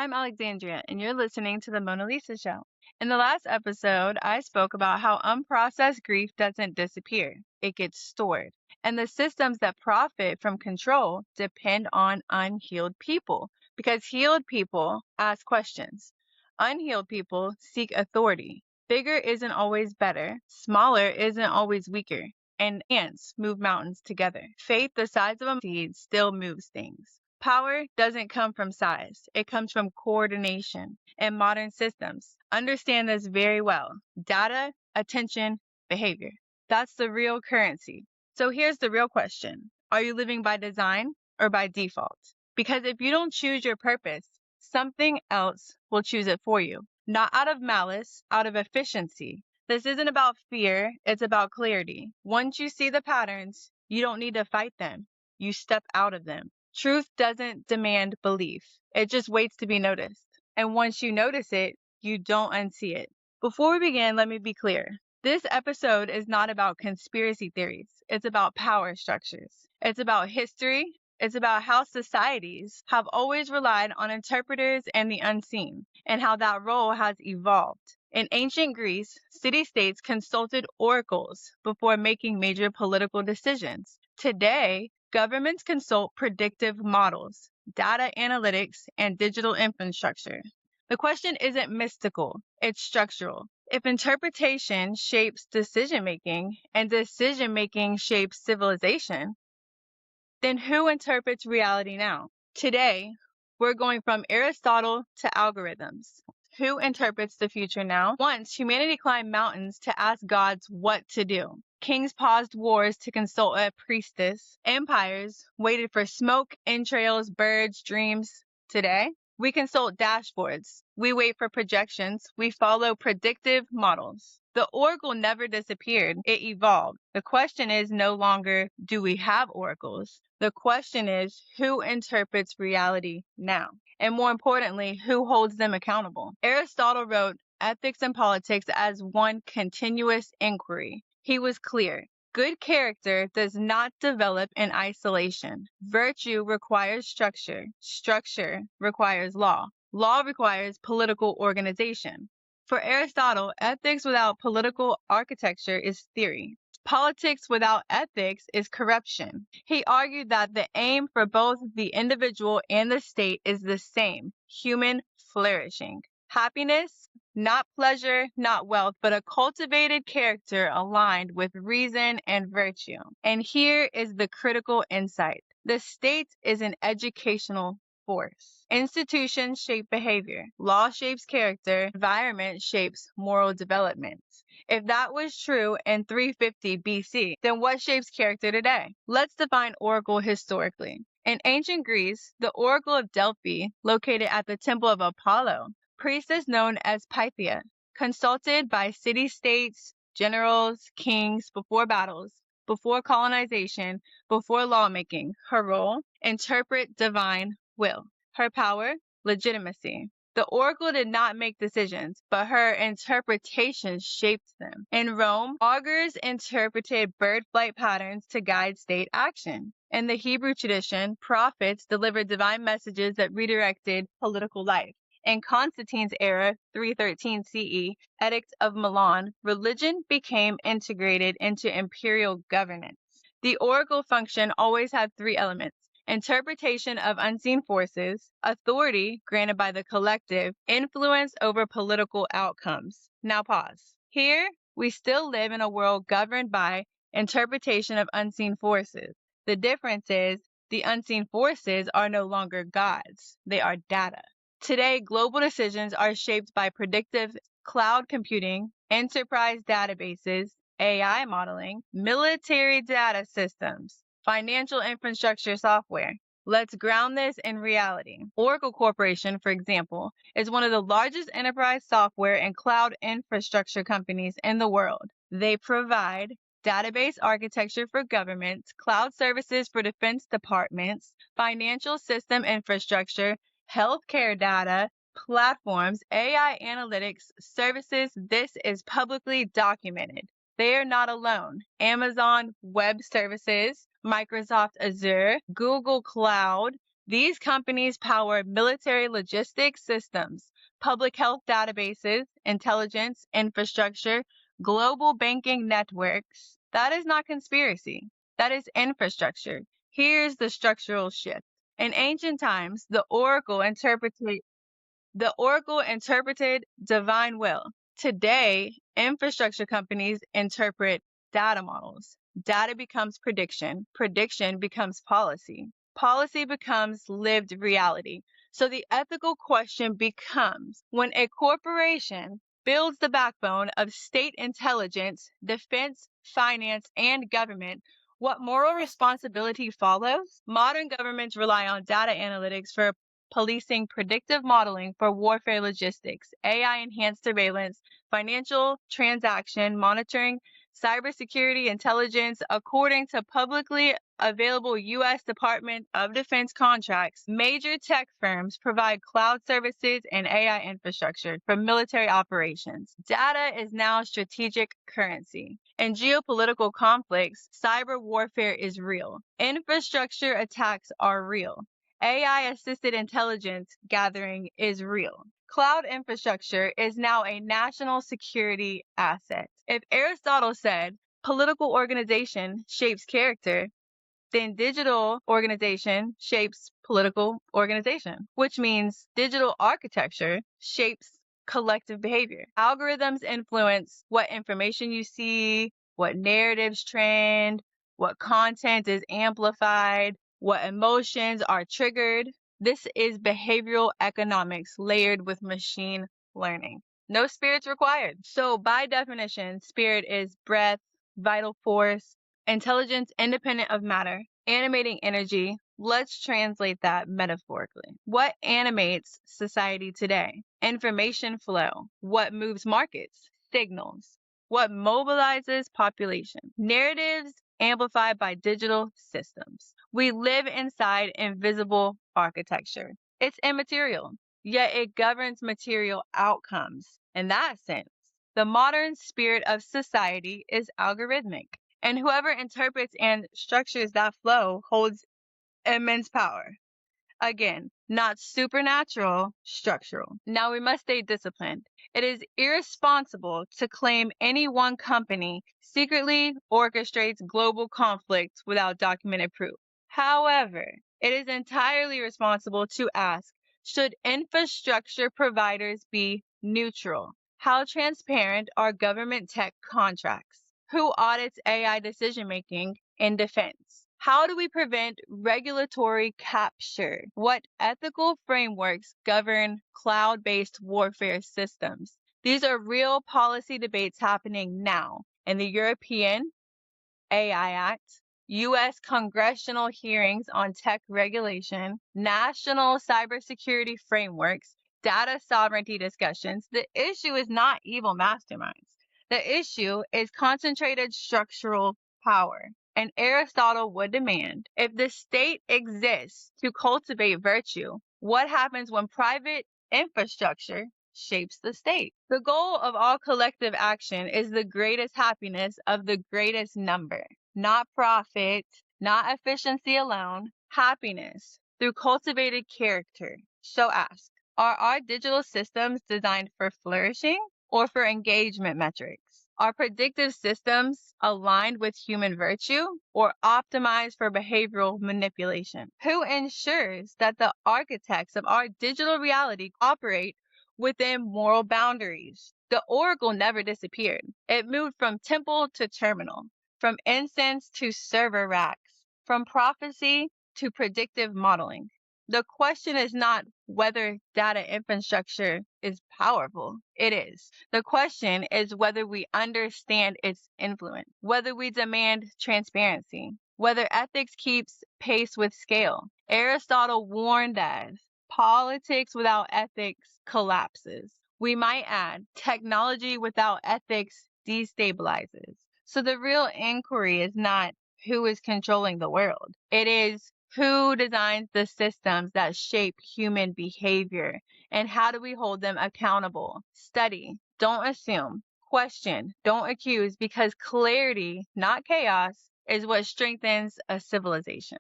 I'm Alexandria, and you're listening to the Mona Lisa Show. In the last episode, I spoke about how unprocessed grief doesn't disappear, it gets stored. And the systems that profit from control depend on unhealed people, because healed people ask questions. Unhealed people seek authority. Bigger isn't always better, smaller isn't always weaker. And ants move mountains together. Faith the size of a seed still moves things. Power doesn't come from size, it comes from coordination. And modern systems understand this very well. Data, attention, behavior. That's the real currency. So here's the real question. Are you living by design or by default? Because if you don't choose your purpose, something else will choose it for you. Not out of malice, out of efficiency. This isn't about fear, it's about clarity. Once you see the patterns, you don't need to fight them. You step out of them. Truth doesn't demand belief. It just waits to be noticed. And once you notice it, you don't unsee it. Before we begin, let me be clear. This episode is not about conspiracy theories. It's about power structures. It's about history. It's about how societies have always relied on interpreters and the unseen, and how that role has evolved. In ancient Greece, city-states consulted oracles before making major political decisions. Today, governments consult predictive models, data analytics, and digital infrastructure. The question isn't mystical, it's structural. If interpretation shapes decision making and decision making shapes civilization, then who interprets reality now? Today, we're going from Aristotle to algorithms. Who interprets the future now? Once, humanity climbed mountains to ask gods what to do. Kings paused wars to consult a priestess. Empires waited for smoke, entrails, birds, dreams. Today, we consult dashboards. We wait for projections. We follow predictive models. The oracle never disappeared. It evolved. The question is no longer, do we have oracles? The question is, who interprets reality now? And more importantly, who holds them accountable? Aristotle wrote ethics and politics as one continuous inquiry. He was clear. Good character does not develop in isolation. Virtue requires structure. Structure requires law. Law requires political organization. For Aristotle, ethics without political architecture is theory. Politics without ethics is corruption. He argued that the aim for both the individual and the state is the same, human flourishing. Happiness, not pleasure, not wealth, but a cultivated character aligned with reason and virtue. And here is the critical insight. The state is an educational force. Institutions shape behavior. Law shapes character. Environment shapes moral development. If that was true in 350 BC, then what shapes character today? Let's define oracle historically. In ancient Greece, the oracle of Delphi, located at the temple of Apollo, priestess known as Pythia, consulted by city-states, generals, kings before battles, before colonization, before lawmaking. Her role, interpret divine will. Her power, legitimacy. The oracle did not make decisions, but her interpretations shaped them. In Rome, augurs interpreted bird flight patterns to guide state action. In the Hebrew tradition, prophets delivered divine messages that redirected political life. In Constantine's era, 313 CE, Edict of Milan, religion became integrated into imperial governance. The oracle function always had three elements: interpretation of unseen forces, authority granted by the collective, influence over political outcomes. Now pause. Here, we still live in a world governed by interpretation of unseen forces. The difference is the unseen forces are no longer gods. They are data. Today, global decisions are shaped by predictive cloud computing, enterprise databases, AI modeling, military data systems, financial infrastructure software. Let's ground this in reality. Oracle Corporation, for example, is one of the largest enterprise software and cloud infrastructure companies in the world. They provide database architecture for governments, cloud services for defense departments, financial system infrastructure, healthcare data, platforms, AI analytics, services. This is publicly documented. They are not alone. Amazon Web Services, Microsoft Azure, Google Cloud, These companies power military logistics systems, public health databases, intelligence, infrastructure, global banking networks. That is not conspiracy. That is infrastructure. Here's the structural shift. In ancient times, the oracle interpreted divine will. Today, infrastructure companies interpret data models. Data becomes prediction. Prediction becomes policy. Policy becomes lived reality. So the ethical question becomes, when a corporation builds the backbone of state intelligence, defense, finance, and government, what moral responsibility follows? Modern governments rely on data analytics for policing, predictive modeling for warfare logistics, AI-enhanced surveillance, financial transaction monitoring, cybersecurity intelligence. According to publicly available U.S. Department of Defense contracts, major tech firms provide cloud services and AI infrastructure for military operations. Data is now strategic currency. In geopolitical conflicts, cyber warfare is real. Infrastructure attacks are real. AI-assisted intelligence gathering is real. Cloud infrastructure is now a national security asset. If Aristotle said political organization shapes character, then digital organization shapes political organization, which means digital architecture shapes collective behavior. Algorithms influence what information you see, what narratives trend, what content is amplified, what emotions are triggered. This is behavioral economics layered with machine learning. No spirits required. So by definition, spirit is breath, vital force, intelligence independent of matter, animating energy. Let's translate that metaphorically. What animates society today? Information flow. What moves markets? Signals. What mobilizes population? Narratives amplified by digital systems. We live inside invisible architecture. It's immaterial, yet it governs material outcomes. In that sense, the modern spirit of society is algorithmic, and whoever interprets and structures that flow holds immense power. Again, not supernatural, structural. Now we must stay disciplined. It is irresponsible to claim any one company secretly orchestrates global conflict without documented proof. However, it is entirely responsible to ask, should infrastructure providers be neutral? How transparent are government tech contracts? Who audits AI decision making in defense? How do we prevent regulatory capture? What ethical frameworks govern cloud-based warfare systems? These are real policy debates happening now in the European AI Act, U.S. congressional hearings on tech regulation, national cybersecurity frameworks, data sovereignty discussions. The issue is not evil masterminds. The issue is concentrated structural power. And Aristotle would demand, if the state exists to cultivate virtue, what happens when private infrastructure shapes the state? The goal of all collective action is the greatest happiness of the greatest number, not profit, not efficiency alone, happiness through cultivated character. So ask, are our digital systems designed for flourishing or for engagement metrics? Are predictive systems aligned with human virtue or optimized for behavioral manipulation? Who ensures that the architects of our digital reality operate within moral boundaries? The oracle never disappeared. It moved from temple to terminal, from incense to server racks, from prophecy to predictive modeling. The question is not whether data infrastructure is powerful. It is. The question is whether we understand its influence, whether we demand transparency, whether ethics keeps pace with scale. Aristotle warned us, politics without ethics collapses. We might add, technology without ethics destabilizes. So the real inquiry is not who is controlling the world. It is who designs the systems that shape human behavior, and how do we hold them accountable? Study, don't assume, question, don't accuse, because clarity, not chaos, is what strengthens a civilization.